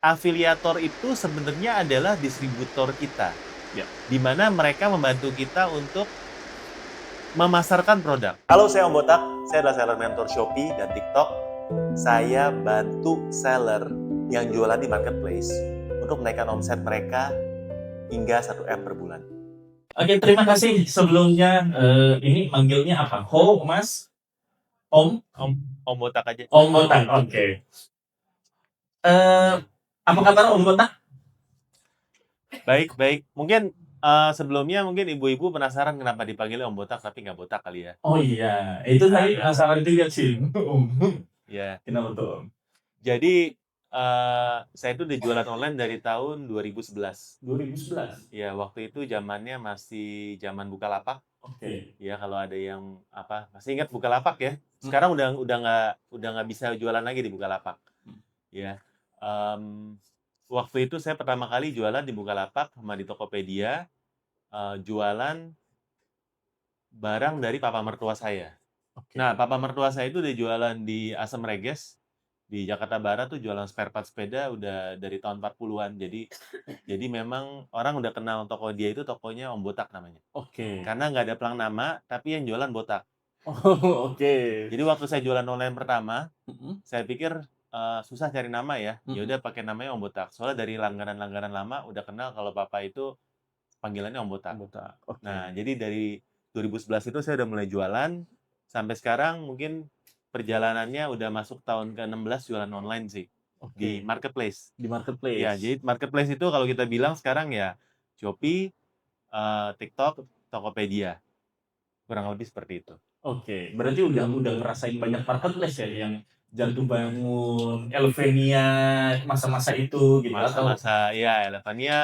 afiliator itu sebenarnya adalah distributor kita, Ya. di mana mereka membantu kita untuk memasarkan produk. Halo, saya Om Botak. Saya adalah seller mentor Shopee dan TikTok. Saya bantu seller yang jualan di marketplace untuk menaikkan omset mereka hingga 1M per bulan. Oke, terima kasih sebelumnya. Ini manggilnya apa? Ho, Mas? Om? Om Botak aja. Om Botak, oke. Apa kabar Om Botak? Baik, baik. Mungkin sebelumnya mungkin ibu-ibu penasaran kenapa dipanggilnya Om Botak tapi nggak botak kali ya. Oh iya, itu saya penasaran juga sih. Om. Ya. Kenapa tuh Om? Jadi saya itu udah jualan online dari tahun 2011. 2011? Ya, waktu itu zamannya masih zaman Bukalapak. Oke. Ya, kalau ada yang masih ingat Bukalapak ya? Sekarang udah nggak bisa jualan lagi di Bukalapak. Ya, waktu itu saya pertama kali jualan di Bukalapak sama di Tokopedia, jualan barang dari papa mertua saya. Oke. Nah, papa mertua saya itu udah jualan di Asam Reges, di Jakarta Barat tuh jualan spare part sepeda udah dari tahun 40-an. Jadi memang orang udah kenal toko dia itu tokonya Om Botak namanya. Oke. Karena nggak ada pelang nama, tapi yang jualan botak. Oh, oke. Jadi waktu saya jualan online pertama, Mm-mm. saya pikir susah cari nama ya. Ya Mm-mm. udah pakai namanya Om Botak. Soalnya dari langganan-langganan lama udah kenal kalau papa itu panggilannya Om Botak. Om Botak, oke. Nah, jadi dari 2011 itu saya udah mulai jualan sampai sekarang mungkin perjalanannya udah masuk tahun ke-16 jualan online sih di Oke. marketplace. Di Ya, marketplace. jadi marketplace itu kalau kita bilang sekarang ya Shopee, TikTok, Tokopedia. Kurang lebih seperti itu. Oke, berarti udah ngerasain banyak marketplace ya yang Jantung Bangun, Elvenia, masa-masa itu gitu atau Masa-masa ya Elevania,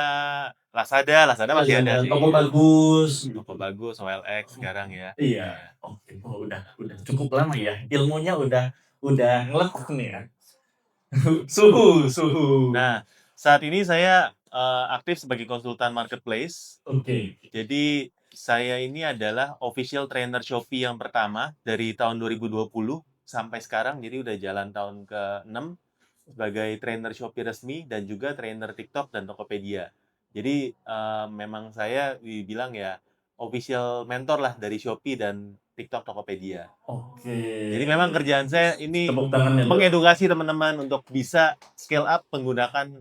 Lazada masih ada sih. Toko Bagus gitu. Toko Bagus, OLX sekarang ya. Iya, Iya. oke. Oh, udah cukup lama ya. Ilmunya udah ngelekuk nih ya. Suhu. Nah, saat ini saya aktif sebagai konsultan marketplace. Oke. Jadi saya ini adalah official trainer Shopee yang pertama dari tahun 2020 sampai sekarang. Jadi udah jalan tahun ke-6 sebagai trainer Shopee resmi dan juga trainer TikTok dan Tokopedia. Jadi memang saya dibilang ya official mentor lah dari Shopee dan TikTok Tokopedia. Oke. Jadi memang kerjaan saya ini Tepuk tangannya dulu. mengedukasi teman-teman untuk bisa scale up menggunakan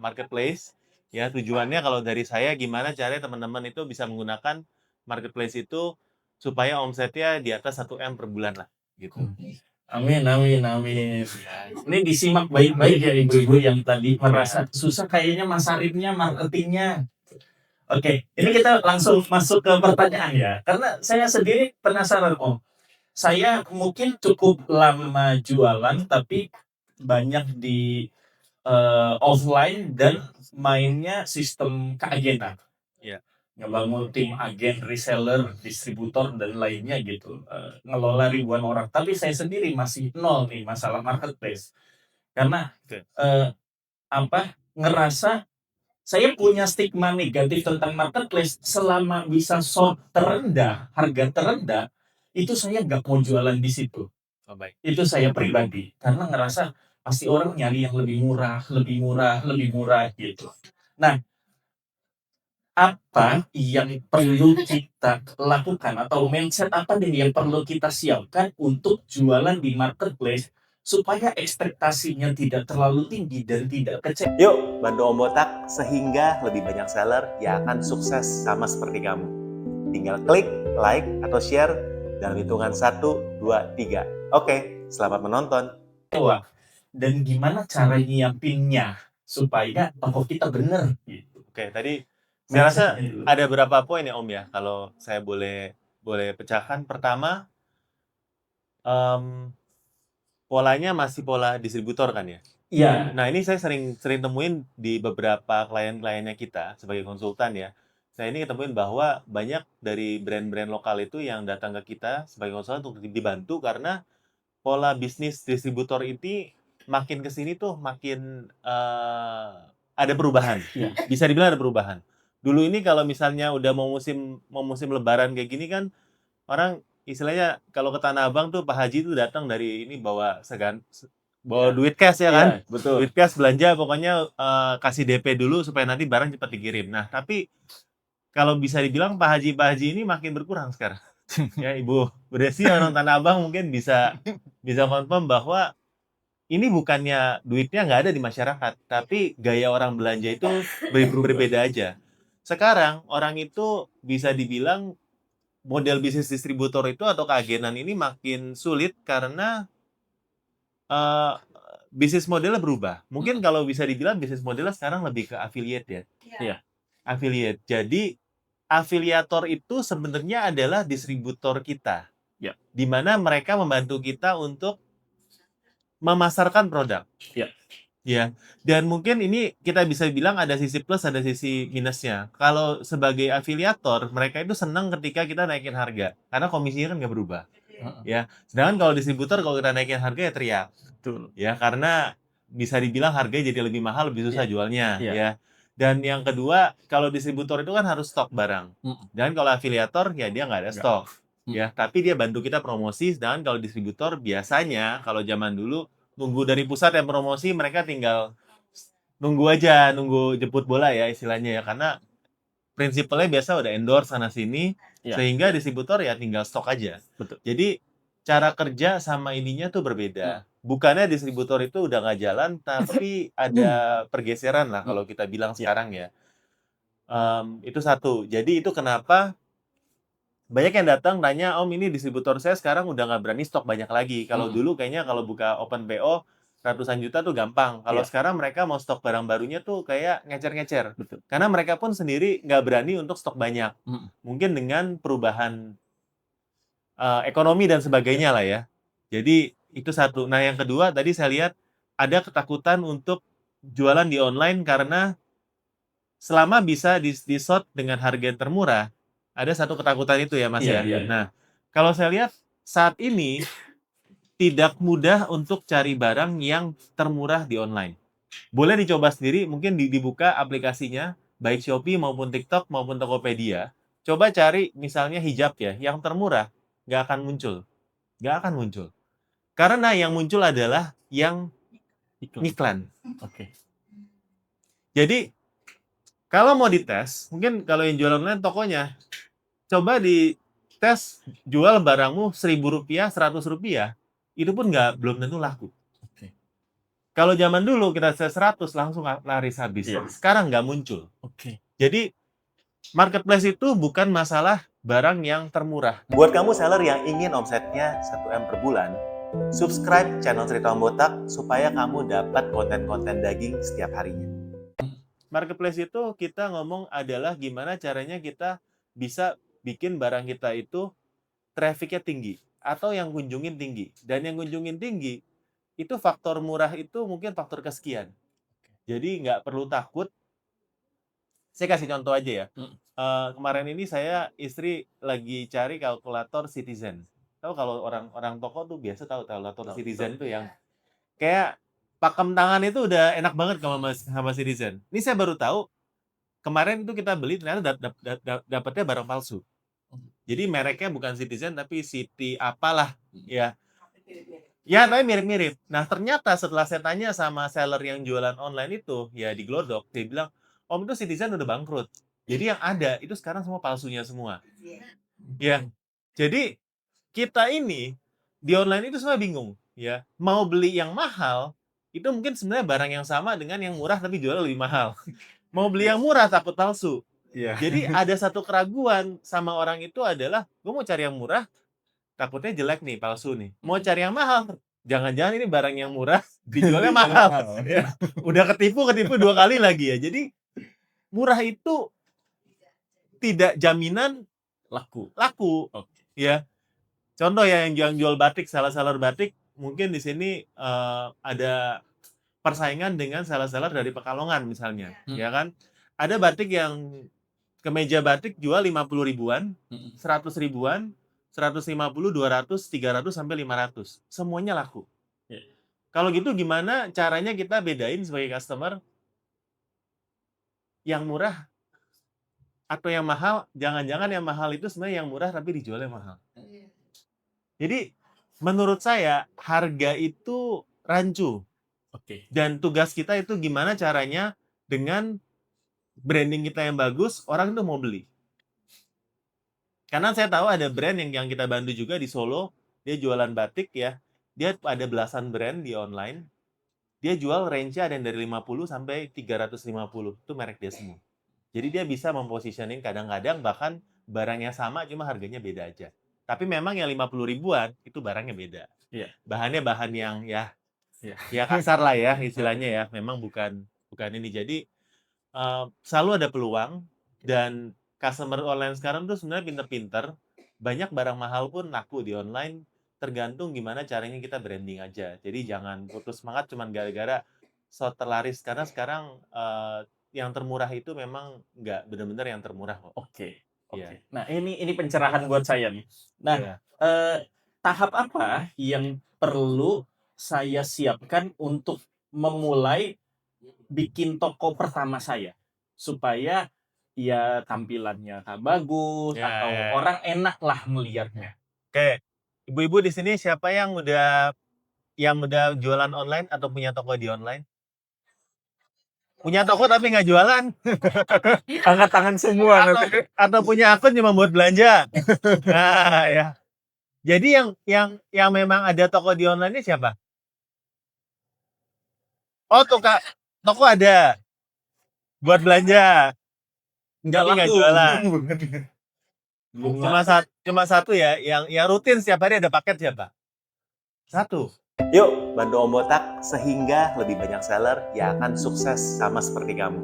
marketplace. Ya, tujuannya kalau dari saya gimana caranya teman-teman itu bisa menggunakan marketplace itu supaya omsetnya di atas 1M per bulan lah gitu. Amin. Ini disimak baik-baik ya ibu-ibu yang tadi merasa susah kayaknya masarinnya, marketingnya. Oke, ini kita langsung masuk ke pertanyaan ya. Karena saya sendiri penasaran Om. Saya mungkin cukup lama jualan tapi banyak di offline dan mainnya sistem keagenan. Iya. Ngebangun tim agen, reseller, distributor dan lainnya gitu. Ngelola ribuan orang. Tapi saya sendiri masih nol nih masalah marketplace. Karena Oke. ngerasa saya punya stigma negatif tentang marketplace selama bisa shop terendah, harga terendah, itu saya nggak mau jualan di situ. Oh, baik. Itu saya pribadi. Karena ngerasa pasti orang nyari yang lebih murah gitu. Nah, apa yang perlu kita lakukan atau mindset apa nih yang perlu kita siapkan untuk jualan di marketplace supaya ekspektasinya tidak terlalu tinggi dan tidak kecewa. Yuk, bantu Om Botak sehingga lebih banyak seller yang akan sukses sama seperti kamu. Tinggal klik, like, atau share dalam hitungan 1, 2, 3. Oke, selamat menonton. Dan gimana cara nyiapinnya supaya toko kita bener gitu. Oke, tadi saya rasa ada beberapa poin ya Om ya, kalau saya boleh pecahkan. Pertama, polanya masih pola distributor kan ya? Iya. Nah, ini saya sering temuin di beberapa klien-kliennya kita sebagai konsultan ya. Saya ini ketemuin bahwa banyak dari brand-brand lokal itu yang datang ke kita sebagai konsultan untuk dibantu karena pola bisnis distributor ini makin ke sini tuh makin ada perubahan. Iya. Bisa dibilang ada perubahan. Dulu ini kalau misalnya udah mau musim lebaran kayak gini kan orang istilahnya kalau ke Tanah Abang tuh Pak Haji tuh datang dari ini bawa bawa duit cash ya kan? Iya, betul. Duit cash belanja pokoknya kasih DP dulu supaya nanti barang cepat dikirim. Nah, tapi kalau bisa dibilang Pak Haji ini makin berkurang sekarang. Ya, Ibu Desi orang Tanah Abang mungkin bisa confirm bahwa ini bukannya duitnya nggak ada di masyarakat, tapi gaya orang belanja itu berbeda aja. Sekarang orang itu bisa dibilang model bisnis distributor itu atau keagenan ini makin sulit karena eh, bisnis modelnya berubah. Mungkin kalau bisa dibilang bisnis modelnya sekarang lebih ke affiliate ya. Iya. Affiliate. Jadi afiliator itu sebenarnya adalah distributor kita. Ya. Di mana mereka membantu kita untuk memasarkan produk. Ya. Ya, dan mungkin ini kita bisa bilang ada sisi plus, ada sisi minusnya. Kalau sebagai afiliator, mereka itu senang ketika kita naikin harga, karena komisinya kan nggak berubah. Ya, sedangkan kalau distributor, kalau kita naikin harga ya teriak. Betul. Ya, karena bisa dibilang harganya jadi lebih mahal, lebih susah jualnya. Iya. Ya. Dan yang kedua, kalau distributor itu kan harus stok barang. Dan kalau afiliator, ya dia nggak ada stok. Ya, tapi dia bantu kita promosi. Sedangkan kalau distributor biasanya, kalau zaman dulu nunggu dari pusat yang promosi, mereka tinggal nunggu aja, nunggu jemput bola ya istilahnya ya, karena prinsipalnya biasa udah endorse sana sini, sehingga distributor ya tinggal stok aja. Betul. Jadi cara kerja sama ininya tuh berbeda. Bukannya distributor itu udah nggak jalan, tapi ada pergeseran lah kalau kita bilang sekarang ya. Itu satu. Jadi itu kenapa banyak yang datang tanya, Om ini distributor saya sekarang udah nggak berani stok banyak lagi. Kalau dulu kayaknya kalau buka open PO ratusan juta tuh gampang. Kalau sekarang mereka mau stok barang barunya tuh kayak ngecer-ngecer. Betul. Karena mereka pun sendiri nggak berani untuk stok banyak. Mungkin dengan perubahan ekonomi dan sebagainya lah ya. Jadi itu satu. Nah yang kedua tadi saya lihat ada ketakutan untuk jualan di online karena selama bisa di-short dengan harga yang termurah, ada satu ketakutan itu ya Mas ya. Nah, kalau saya lihat saat ini tidak mudah untuk cari barang yang termurah di online. Boleh dicoba sendiri, mungkin dibuka aplikasinya, baik Shopee maupun TikTok maupun Tokopedia. Coba cari misalnya hijab ya, yang termurah, nggak akan muncul. Nggak akan muncul. Karena yang muncul adalah yang iklan. Oke. Jadi, kalau mau dites, mungkin kalau yang jualan online tokonya, coba dites jual barangmu Rp1.000, Rp100, itu pun belum tentu laku. Oke. Kalau zaman dulu kita tes 100 langsung laris habis. Sekarang nggak muncul. Oke. Jadi marketplace itu bukan masalah barang yang termurah. Buat kamu seller yang ingin omsetnya 1M per bulan, subscribe channel Cerita Om Botak supaya kamu dapat konten-konten daging setiap harinya. Marketplace itu kita ngomong adalah gimana caranya kita bisa bikin barang kita itu traffic-nya tinggi atau yang kunjungin tinggi. Dan yang kunjungin tinggi itu faktor murah itu mungkin faktor kesekian. Jadi nggak perlu takut. Saya kasih contoh aja ya. Kemarin ini saya istri lagi cari kalkulator Citizen. Tahu kalau orang toko tuh biasa tahu kalkulator Citizen tuh yang kayak pakem tangan itu udah enak banget kalau sama Citizen. Ini saya baru tahu, kemarin itu kita beli ternyata dapatnya barang palsu. Jadi mereknya bukan Citizen tapi City apalah ya. Ya, tapi mirip-mirip. Nah, ternyata setelah saya tanya sama seller yang jualan online itu, ya di Glodok, dia bilang, Om itu Citizen udah bangkrut. Jadi yang ada itu sekarang semua palsunya semua. Ya. Jadi kita ini di online itu semua bingung, ya. Mau beli yang mahal itu mungkin sebenarnya barang yang sama dengan yang murah tapi jual lebih mahal. Mau beli yang murah takut palsu. Jadi ada satu keraguan sama orang itu adalah, gue mau cari yang murah, takutnya jelek nih, palsu nih. Mau cari yang mahal, jangan-jangan ini barang yang murah, dijualnya mahal. Ya. Udah ketipu 2 kali lagi ya. Jadi murah itu tidak jaminan laku. Ya. Contoh ya yang jual batik, seller batik, mungkin di sini ada persaingan dengan seller dari Pekalongan misalnya, ya kan? Ada batik yang kemeja batik jual 50 ribuan, 100 ribuan, 150, 200, 300 sampai 500. Semuanya laku. Kalau gitu gimana caranya kita bedain sebagai customer yang murah atau yang mahal? Jangan-jangan yang mahal itu sebenarnya yang murah tapi dijualnya mahal. Jadi menurut saya harga itu rancu. Oke. Dan tugas kita itu gimana caranya dengan branding kita yang bagus, orang itu mau beli. Karena saya tahu ada brand yang kita bantu juga di Solo, dia jualan batik ya. Dia ada belasan brand di online. Dia jual range-nya ada yang dari 50 sampai 350. Itu merek dia semua. Jadi dia bisa mempositioning kadang-kadang bahkan barangnya sama cuma harganya beda aja. Tapi memang yang 50 ribuan itu barangnya beda. Iya. Bahannya bahan yang Iya. ya kasar lah ya istilahnya ya. Memang bukan ini. Jadi selalu ada peluang dan customer online sekarang tuh sebenarnya pinter-pinter. Banyak barang mahal pun laku di online. Tergantung gimana caranya kita branding aja. Jadi jangan putus semangat cuman gara-gara so terlaris karena sekarang yang termurah itu memang nggak benar-benar yang termurah kok. Oke. Iya. Oke. Nah, ini pencerahan buat saya nih. Nah, Iya. tahap apa yang perlu saya siapkan untuk memulai bikin toko pertama saya? Supaya ya tampilannya bagus Ya, atau ya. orang enak lah melihatnya. Oke. Ibu-ibu di sini siapa yang udah jualan online atau punya toko di online? Punya toko tapi nggak jualan? Angkat tangan semua nanti. Atau punya akun cuma buat belanja? Nah, ya. Jadi yang memang ada toko di online-nya siapa? Oh, toko ada buat belanja, Nggak tapi nggak laku. jualan. Belum Cuma satu ya, yang rutin setiap hari ada paket siapa? Satu. Yuk, bantu Om Botak sehingga lebih banyak seller yang akan sukses sama seperti kamu.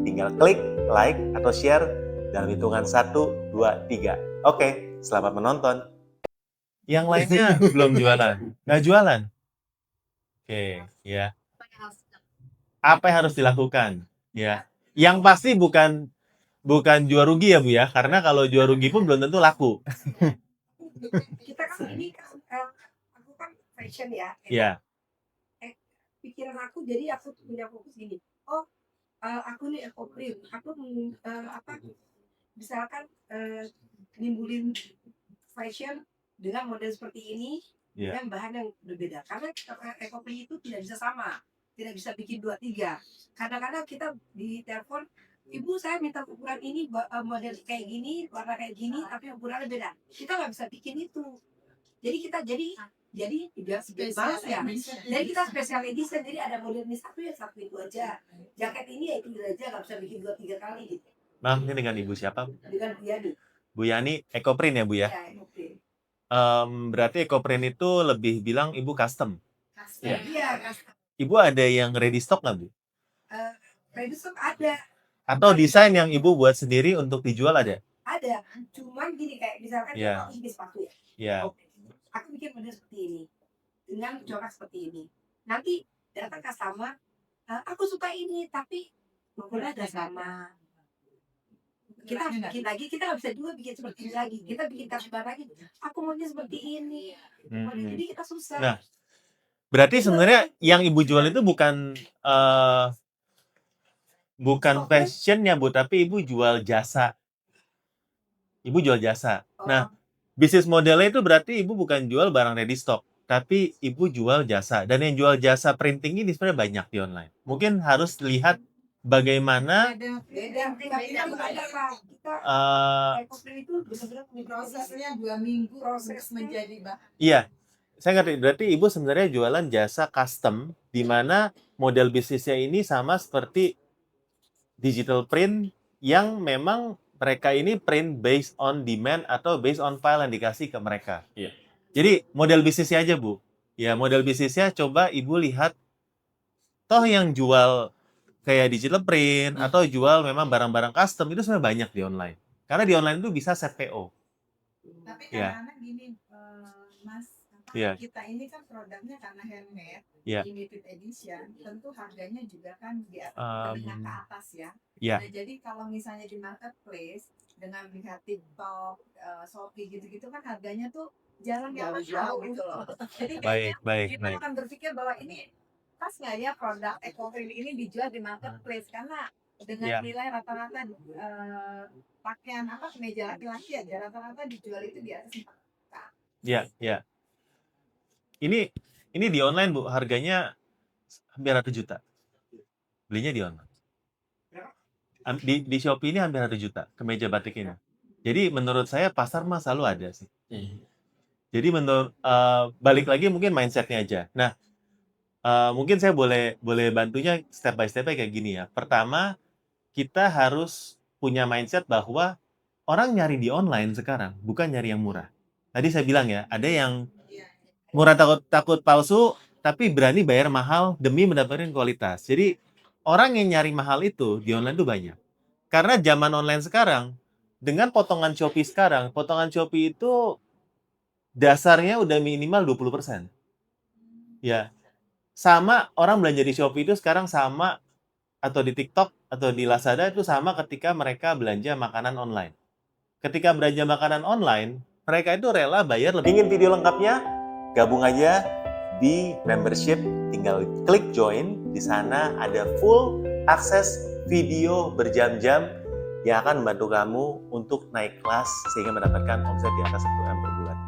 Tinggal klik, like, atau share dalam hitungan 1, 2, 3. Oke, selamat menonton. Yang lainnya belum jualan. Nggak jualan? Oke, ya. Apa yang harus dilakukan? Ya. Yang pasti bukan jual rugi ya Bu ya, karena kalau jual rugi pun belum tentu laku. Kita kan ini kan aku kan fashion ya. Ya. Pikiran aku jadi aku punya fokus gini. Oh, aku nih eco-print. Aku misalkan nimbulin fashion dengan model seperti ini dengan bahan yang berbeda. Karena eco-print itu tidak bisa sama, tidak bisa bikin 2-3. Kadang-kadang kita di telepon, Ibu saya minta ukuran ini model kayak gini, warna kayak gini, tapi ukurannya beda. Kita nggak bisa bikin itu. Jadi kita tidak spesial ya. Jadi kita special edition, jadi ada modelnya satu itu aja. Jaket ini ya itu aja, nggak bisa bikin 2-3 kali gitu. Bang, ini dengan Ibu siapa? Dengan Bu Yani. Bu Yani, eco-print ya Bu ya? Ya, eco-print. Berarti eco-print itu lebih bilang Ibu custom. Iya, custom. Ibu ada yang ready stock nggak Bu? Ready stock ada. Atau desain yang Ibu buat sendiri untuk dijual ada? Ada, cuman gini kayak misalkan aku bikin sepatu ya. Iya. Aku bikin model seperti ini dengan corak seperti ini. Nanti datang customer, aku suka ini tapi modelnya ada sama. Kita harus bikin lagi, kita nggak bisa juga bikin seperti ini lagi. Kita bikin customer lagi, aku maunya seperti ini. Jadi kita susah. Nah, berarti sebenarnya yang Ibu jual itu bukan fashionnya Bu, tapi Ibu jual jasa. Ibu jual jasa. Nah, bisnis modelnya itu berarti Ibu bukan jual barang ready stock, tapi Ibu jual jasa. Dan yang jual jasa printing ini sebenarnya banyak di online. Mungkin harus lihat bagaimana prosesnya 2 minggu proses menjadi bahan. Iya, saya ngerti. Berarti Ibu sebenarnya jualan jasa custom, di mana model bisnisnya ini sama seperti digital print yang memang mereka ini print based on demand atau based on file yang dikasih ke mereka. Iya. Jadi model bisnisnya aja Bu. Ya model bisnisnya coba Ibu lihat. Toh yang jual kayak digital print atau jual memang barang-barang custom itu sebenarnya banyak di online. Karena di online itu bisa set PO. Tapi kadang-kadang gini Mas, kita ini kan produknya karena handmade, limited edition, tentu harganya juga kan di atas, menengah ke atas ya. Nah, jadi kalau misalnya di marketplace dengan melihat TikTok, Shopee gitu-gitu kan harganya tuh jarang yang mahal gitu loh. Jadi kita akan berpikir bahwa ini pas nggak ya produk eco-print ini dijual di marketplace karena dengan nilai rata-rata pakaian kemeja laki-laki aja rata-rata dijual itu di atas 4 juta. Iya. Ini Ini di online, Bu, harganya hampir 1 juta. Belinya di online. Di Shopee ini hampir 1 juta, kemeja batik ini. Jadi menurut saya pasar mah selalu ada sih. Jadi balik lagi mungkin mindset-nya aja. Nah, mungkin saya boleh bantunya step by step-nya kayak gini ya. Pertama, kita harus punya mindset bahwa orang nyari di online sekarang, bukan nyari yang murah. Tadi saya bilang ya, ada yang murah takut palsu, tapi berani bayar mahal demi mendapatkan kualitas. Jadi, orang yang nyari mahal itu di online tuh banyak. Karena zaman online sekarang, dengan potongan Shopee sekarang, potongan Shopee itu dasarnya udah minimal 20%. Ya, sama orang belanja di Shopee itu sekarang sama, atau di TikTok, atau di Lazada itu sama ketika mereka belanja makanan online. Ketika belanja makanan online, mereka itu rela bayar lebih. Ingin video lengkapnya? Gabung aja di membership, tinggal klik join. Di sana ada full akses video berjam-jam yang akan membantu kamu untuk naik kelas sehingga mendapatkan omset di atas 1 M per bulan.